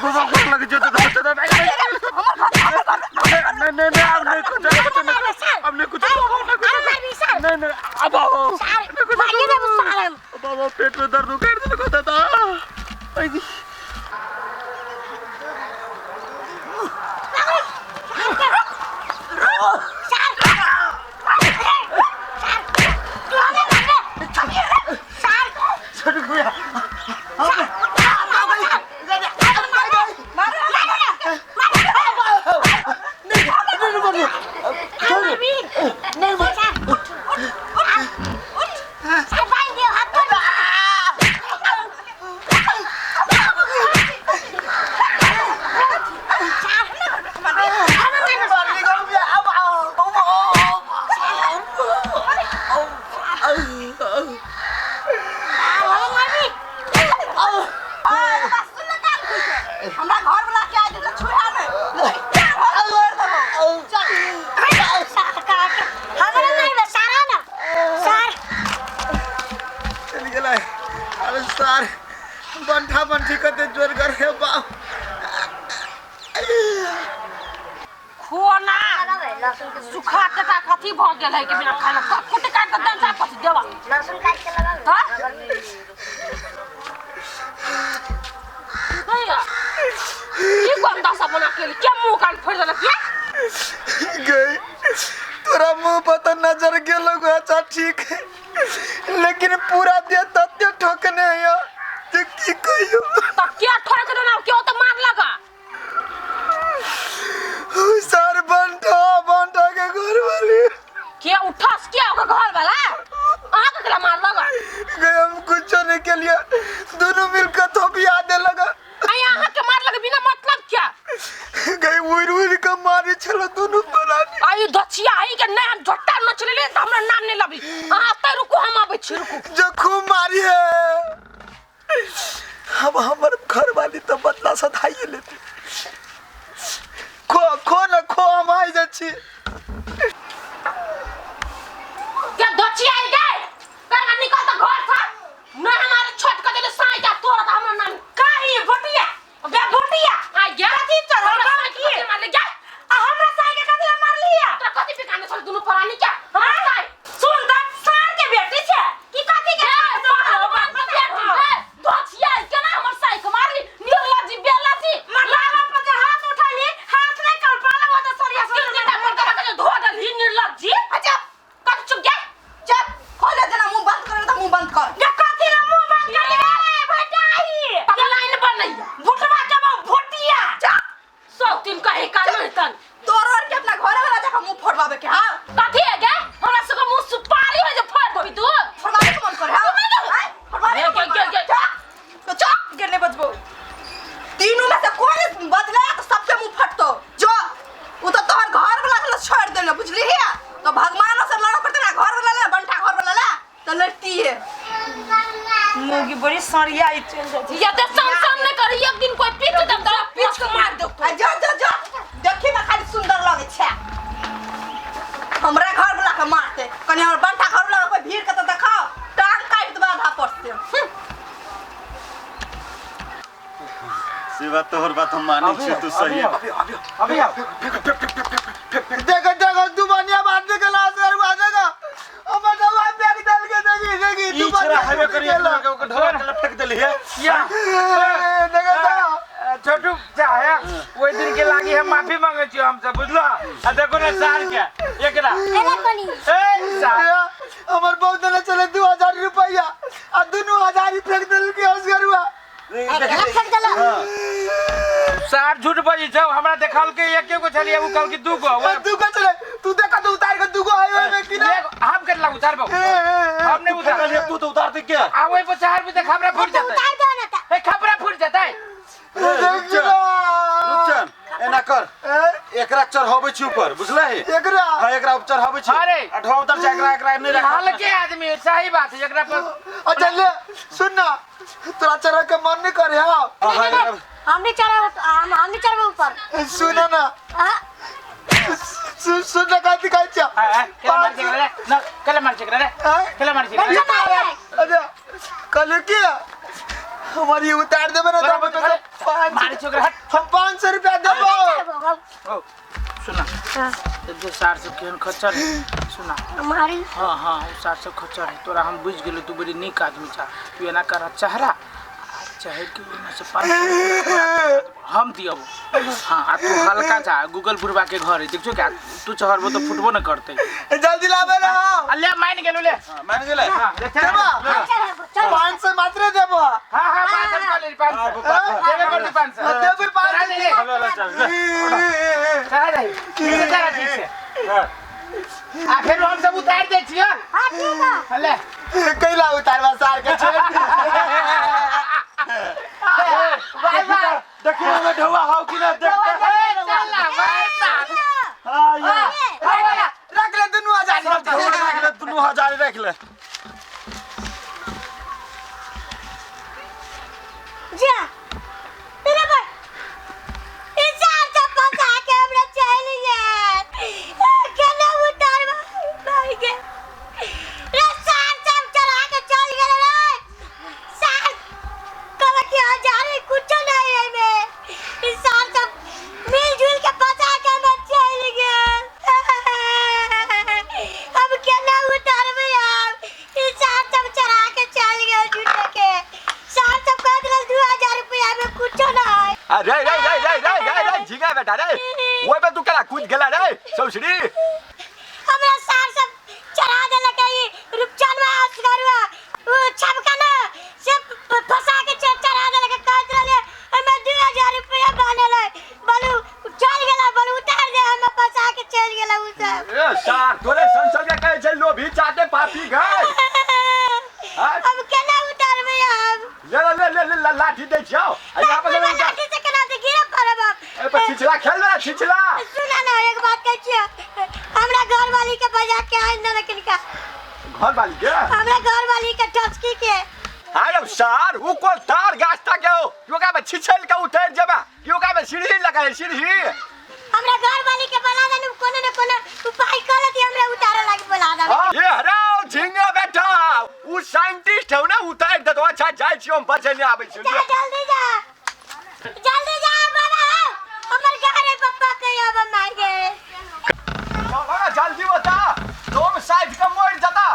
लग जो नहीं कुछ नहीं अब बाबा पेट में दर्द होता था। सर बंठा बंठी करते जोर कर रे बाप खोना सुखा टटा कथी भ गेल है कि बिना खाना कुटे काट के दंसा पछ देवा लहसुन काट के लगा भैया ये गंदा सा बना के क्या मुंह काट फोड़ देला क्या गई तोरा मुंह पता नजर गेलो अच्छा ठीक है लेकिन पूरा दे तत्ते ठोकने है तो की कहियो तो क्या ठोक देना क्यों तो मार लगा सर बंठा के घर वाली क्या उठास क्या होगा घर वाला आग के मार लगा गए हम कुछ नहीं के लिए दोनों मिलकर थोपिया दे लगा यहाँ के मार लगा बिना मतलब क्या गई उड़ के मारे छला दोनों परानी आई दछिया आई के नाम झट्टा न चले त हमरा नाम नहीं लबी आते रुको हम आबे छी रुको जो खूब मारी है अब हमर घर वाली तो बदला सधाइए लेते खो हम आई जाछी क्या दछिया आई गए तेरा निकल तो घर से न हमारे छोट के दे साई जा तोरा त हमरा नाम काहे भटिया बे भटिया आ गया थी चढ़ा की मार ले जा हमरा साई के कथि मार लिया तोरा कथि पिकाने चल दुनु परानी क्या हमरा साई सुन त सार के बेटी छे की कथि के दछिया के ना हमर साई के मारली निर्ला जी बेला जी लावा पर जे हाथ उठाली हाथ नहीं कर पाला वो तो सरिया से के धो दली निर्ला जी अच्छा कत चुप जा चुप खोले देना मुंह बंद कर तो मुंह बंद कर ये कथि ला मुंह बंद कर ले भटाई तब लाइन बनई भुटवा जब भोटिया सब दिन कहे काल में तन तोर और के अपना घर वाला जगह मुंह फोड़वावे के हां कथि है गे हमरा सब मुंह सुपारी हो जे फोड़ देबी तू फोड़वावे के मन करे हां फोड़वावे तो चुप गिरने बजबो तीनों में से कोई बदला तो सबके मुंह फटतो जो वो तो तोहर घर वाला के छोड़ देले बुझली है तो भगवान से लड़ो पड़ते ना घर वाला बंठा घर वाला तो लड़ती है मुंगी बड़ी सरिया आई चल जाती या तो संसन ने करी एक दिन कोई पीट दम तो पीट के मार दो जा देखी में खाली सुंदर लगे छे हमरा घर वाला के मारते कनी हमर बंठा घर वाला कोई भीड़ के तो देखाओ टांग काट दबा आधा पड़ते सेवा तोहर बात हम माने छी तू सही है अभी देखो तू बनिया बात के लाश कर बाजेगा अब दवा बैग डाल के देगी तू बनिया हवे करिए के ढोर के लपट देली है या देखो छोटू चाहे ओई दिन के लागी हम माफी मांगे छी हमसे बुझलो आ देखो ना सार के एकरा एला कोनी ए सार हमर बहुत देले चले 2000 रुपया आ दुनु 1000 ही फेंक देल के असगरुआ सार झूठ बजी जाओ हमरा देखाल के एक को छलिए उ कल की दू को चले तू देखा तो उतार के दू को आयो में कि ना हम कर लागू उतारबो हम नहीं उतार तू तो उतार दे क्या आ ओई पर 4 रुपए खबरा फूट जाता उतार दो ना ए खबरा फूट जाता है रुचन एना कर एकरा चढ़ावे छी ऊपर बुझला है एकरा हां एकरा ऊपर चढ़ावे छी अरे अठवा उतर जा एकरा नहीं रखा हाल के आदमी सही बात है एकरा पर अच्छा ले सुन ना तोरा चढ़ा के मन नहीं करे हां हमने चढ़ा ऊपर सुना ना सुन ना का दिखाई छ केला मार के रे ना केला मार के रे केला मार के अच्छा कल के हमारी उतार देबे ना तो मारे छोकरा हट। हम 500 रुपया देबो। ओ सुना जो 400 केहन खच्चर है सुना हमारी हाँ 400 खच्चर है तोरा हम बुझ गेलो तू बड़ी नीक आदमी छा तू एना कर चेहरा चाहे कि ओना से 500 हम दियब हाँ आ तू हल्का जा गूगल बुरबा के घर है देखछो क्या तू चहरबो तो फुटबो न करते जल्दी लाबे ना। अल्ले मान गेलो ले मान गेले हां देबो। 500 मात्र देबो। हां 500 कर ले 500 देबे कर दे 500 देबो 500 ले चला जाई चला ठीक से आ फिर हम सब उतार दे छियो हां ठीक है हले कैला उतारवा सार के छोड़। बाय बाय देखिए में ढौआ हाउ कि ना देख। चला भाई हां ये रख ले दुनु 1000 रख ले दुनु 1000 रख ले। जा तेरे पर इंसान का पता के हमरा चाहिए केना उतार भाई के रे सार सब चला के चल गेले रे सार कब के 1000 कुछ नहीं है में इंसान सब मिलजुल के पता के हमरा चल गेल अब केना उतारबे यार इंसान सब चला के चल गेल झूठे के सार सब कह दिल 2000 रुपया में कुछ नहीं। अरे रे झिंगा बेटा रे ओए पे तू कला कूद गेला रे सौसरी। हमरा सार सब चढ़ा देला के रूपचनवा असगरवा वो छमका ना से फसा के चढ़ा देला के कह दिले हमें 2000 रुपया बनेले बोलू चल गेला बोलू उतार दे हमें फसा के चल गेला उ सब। ए सार तोरे संसद के कहे छै लोभी चाटे पापी गए। अब केना उतारबे अब ले लाठी दे छियो आ यहां पे लाठी से केना से गिरा पड़ब ए पर छिछला खेल ना छिछला। सुना ना एक बात कह छियै हमरा घर वाली के बजा के आइन देले किनका घर वाली के हमरा घर वाली के टचकी के अरे सार उ को तार गाछता के हो योगा में छिछल के उतर जेबा योगा में सीढ़ी लगा है सीढ़ी। हमरा घर वाली के बना देनु कोने न कोने उपाय करती हमरा उतारे लागी बोला दे। ये हराओ झिंगा बेटा उ साइंटिस्ट है ना उतार दे तो अच्छा जाय छियो हम बचे नहीं आबै छी। जल्दी जा बाबा हमर घरे पप्पा के अब मांगे बाबा जल्दी बता तुम साइड का मोड़ जाता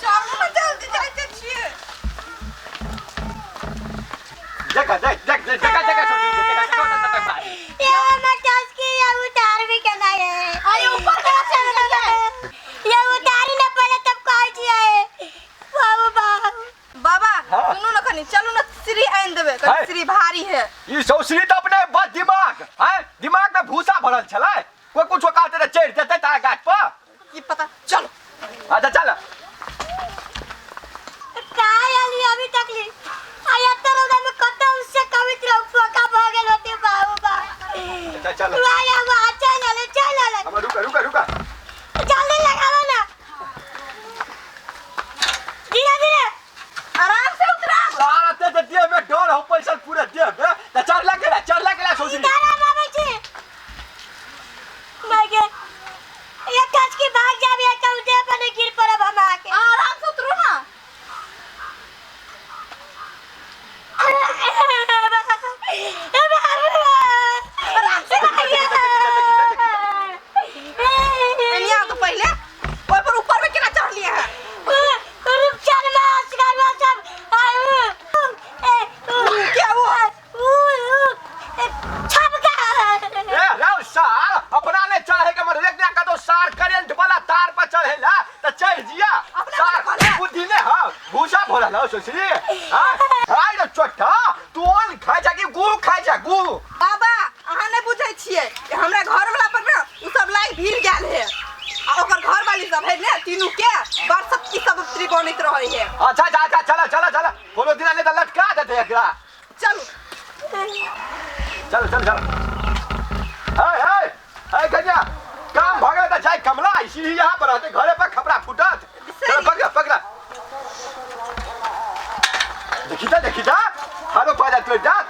चल जल्दी जाते छिए देखा ये हमर टचकी ये उतार भी के नहीं है अरे ऊपर का चल ये उतारी न पहले तब कह दिए बाबा सुनो ना खनी चलो ना श्री आइन देबे कनी श्री भारी है ये सौसरी तो अपने बस दिमाग है दिमाग में भूसा भरल छले कोई कुछ कहते रे चढ़ देते तारा गाछ पर की पता चलो अच्छा चल काय आली अभी तक ली आया तरह में कत उससे कवित रहो फोका भ गेल होती बाबा अच्छा चल आया वो चल ले अब रुका जल्दी लगाओ ना धीरे आराम से उतरा सारा ते दिए में डर हो पैसा पूरा दे बे त चढ़ लगे सौसरी तारा बाबा जी मागे ये काज की भाग जाबे कहू दे पर गिर पड़ब हम आके आराम से उतरो ना एनिया तो पहले ओए पर ऊपर में केना चढ़ लिया है क्या हुआ ए राव सार अपना ने चढ़े के मर एक का तो सार करंट वाला तार पर चढ़ेला त चढ़ जिया सार बुद्धि ने हां भूसा भोला ना सौसरी हां हाय रे छोटा तू ओन खा जा कि गु खा जा गु बाबा अहाँ नहीं बुझे छिए हमरा घर वाला पर ना उ सब लाई भीड़ गेल है आ ओकर घर वाली सब है ने तीनू के बरसत की सब त्रिकोणित रहे है अच्छा चला कोनो दिन ले त लटका देते एकरा चलो हाय कन्या काम भगले त जाय कमला इसी यहां पर रहते घरे पर खपरा फुटत चल पकड़ा देखी ता हालो पाजा तो जात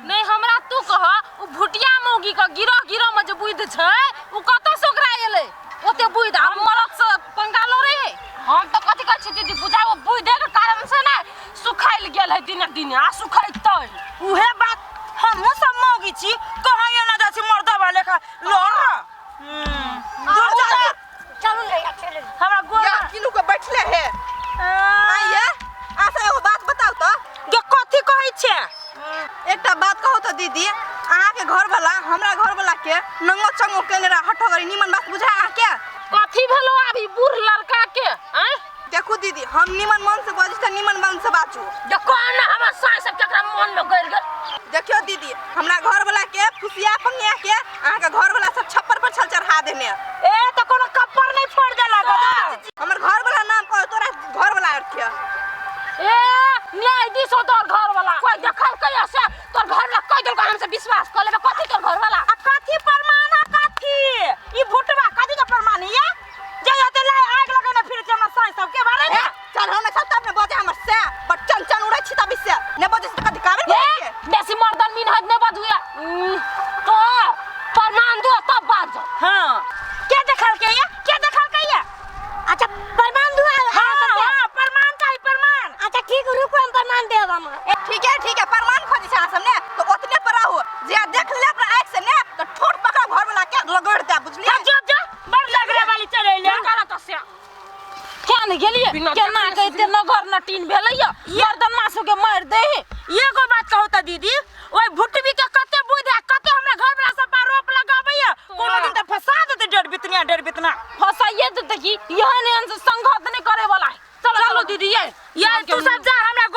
नहीं हमरा तू कह उ भुटिया मौगी का गिरह में जे बुइध छै उ कत सोकरा एले ओते बुइध हम मरद से पंगालो रे हम तो कथि कहै छी दीदी बुझाओ बुइधे के कारण से ना सुखाइल गेल है दिन दिन आंसू खैतै उहे बात हमहू सब मौगी छी कहाँ ये ना जाछि मर्दा वाले का लोर दूर जा चलू ले चले हमरा गोरा या किनु के बैठले है आइए आसा एगो बात बताओ तो के कथि कहै छे एकटा बात कहो तो दीदी अहाँ के घर वाला हमरा घर वाला के नंगो चंगो केने रहा हठगरी निमन बात बुझा अहाँ के कथी भेलो अभी बूढ़ लड़का के हैं देखो दीदी हम निमन मन से बजै त निमन मन से बाचू देखो ना हमर साई सब केकरा मन में गइर गेल देखियो दीदी हमरा घर वाला के खुशिया पंगिया के अहाँ के घर वाला सब छप्पर पर छल चढ़ा देने ए त कोनो कप्पर नहीं फोड़ दे लगा हमर घर वाला नाम कहो तोरा घर वाला अर्थ ए न्याय दिस हो तोर घर वाला कोई देखल कहिया से तोर घर वाला कह देलको हमसे विश्वास कर लेबे कथी तोर घर वाला आ कथि प्रमाण है कथि ई भुटवा कथि का प्रमाण है जे जाते ले आग लगाने फिर के हमर साई सब के बारे में चल हम सब अपने बजे हमर से बच्चन चन उड़ै छी तब से ने बजे से कथि काबे ए बेसी मर्दन मिन हद ने बजुया तो प्रमाण दो तब बात जा हां के देखल के ये के देखल के ये अच्छा प्रमाण दुआ हां प्रमाण चाहिए प्रमाण अच्छा ठीक रुको हम प्रमाण देब हम ठीक है प्रमाण खोजी छ हमने तो ओतने पर रहू जे देख ले अपना आंख से ने तो ठोट पकड़ घर वाला के लगड़ दे बुझलिए जो बड़ लगरे वाली चले ले काला तस्या क्या नहीं गेलिए केना कहते नगर नटीन भेलैया मर्दन मासू के मार दे एगो बात कहू त दीदी ओइ भुटबी के कते बुध है कते हमरा घर वाला सब आरोप लगाबैया कोनो दिन त फसा देते डेढ़ बितना फसाइए देते की यहां ने संघात नहीं करे वाला है चलो चलो दीदी ये तू सब जा हमरा